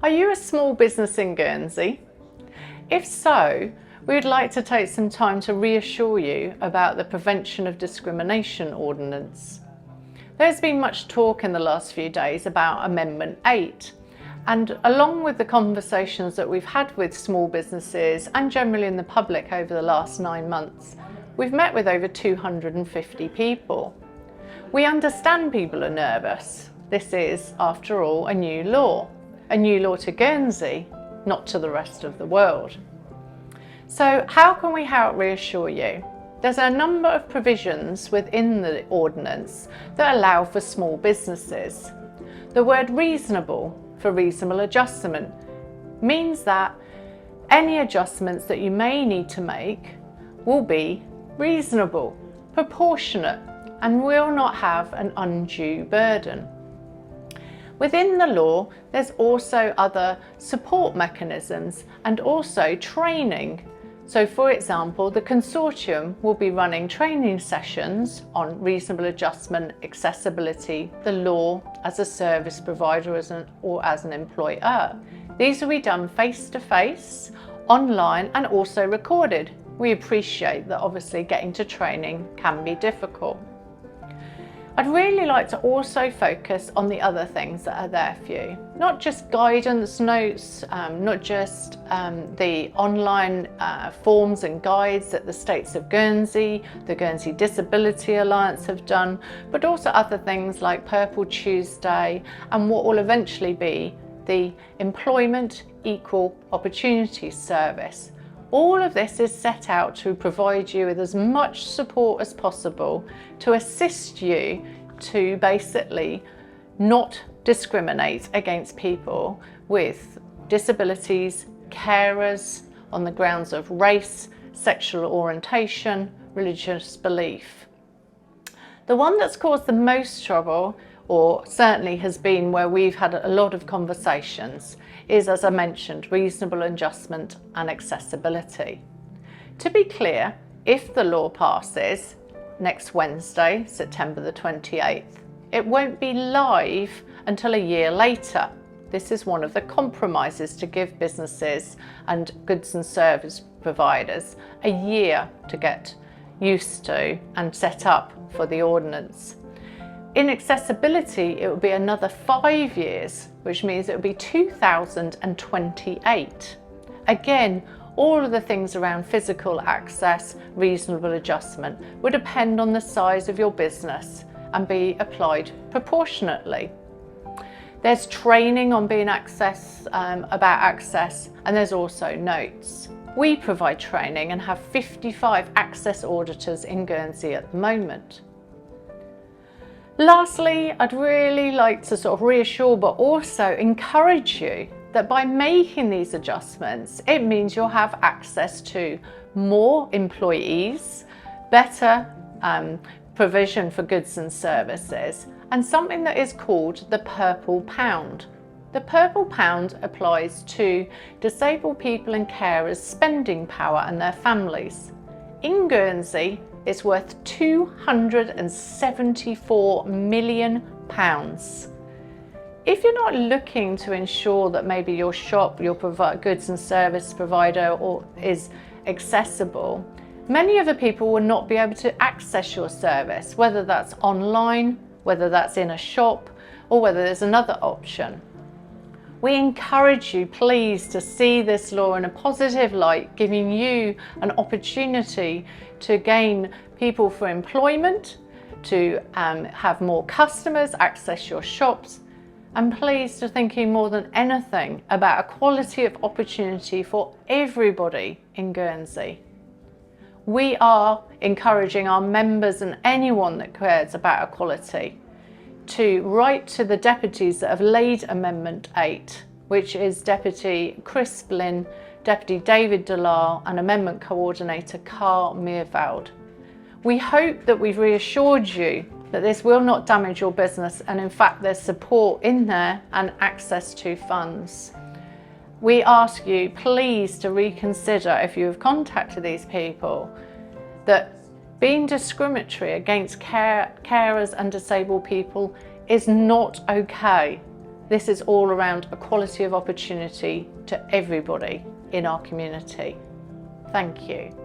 Are you a small business in Guernsey? If so, we would like to take some time to reassure you about the Prevention of Discrimination Ordinance. There's been much talk in the last few days about Amendment 8, and along with the conversations that we've had with small businesses and generally in the public over the last 9 months, we've met with over 250 people. We understand people are nervous. This is, after all, a new law to Guernsey, not to the rest of the world. So how can we help reassure you? There's a number of provisions within the ordinance that allow for small businesses. The word reasonable for reasonable adjustment means that any adjustments that you may need to make will be reasonable, proportionate, and will not have an undue burden. Within the law, there's also other support mechanisms and also training. So for example, the consortium will be running training sessions on reasonable adjustment, accessibility, the law as a service provider or as an employer. These will be done face-to-face, online, and also recorded. We appreciate that obviously getting to training can be difficult. I'd really like to also focus on the other things that are there for you. Not just guidance notes, not just the online forms and guides that the States of Guernsey, the Guernsey Disability Alliance have done, but also other things like Purple Tuesday and what will eventually be the Employment Equal Opportunities Service. All of this is set out to provide you with as much support as possible to assist you to basically not discriminate against people with disabilities, carers on the grounds of race, sexual orientation, religious belief. The one that's caused the most trouble, or certainly has been where we've had a lot of conversations, is, as I mentioned, reasonable adjustment and accessibility. To be clear, if the law passes next Wednesday, September the 28th, it won't be live until a year later. This is one of the compromises to give businesses and goods and service providers a year to get used to and set up for the ordinance. In accessibility, it will be another 5 years, which means it will be 2028. Again, all of the things around physical access, reasonable adjustment will depend on the size of your business and be applied proportionately. There's training on about access, and there's also notes. We provide training and have 55 access auditors in Guernsey at the moment. Lastly, I'd really like to sort of reassure but also encourage you that by making these adjustments, it means you'll have access to more employees, better provision for goods and services, and something that is called the Purple Pound. The Purple Pound applies to disabled people and carers' spending power and their families. In Guernsey, it's worth £274 million. If you're not looking to ensure that maybe your shop, your goods and service provider is accessible, many of the people will not be able to access your service, whether that's online, whether that's in a shop, or whether there's another option. We encourage you, please, to see this law in a positive light, giving you an opportunity to gain people for employment, to have more customers access your shops, and please to thinking more than anything about equality of opportunity for everybody in Guernsey. We are encouraging our members and anyone that cares about equality to write to the deputies that have laid Amendment 8, which is Deputy Chris Blinn, Deputy David Delisle and Amendment Coordinator Carl Meerveld. We hope that we've reassured you that this will not damage your business, and in fact there's support in there and access to funds. We ask you please to reconsider, if you have contacted these people, that being discriminatory against carers and disabled people is not okay. This is all around equality of opportunity to everybody in our community. Thank you.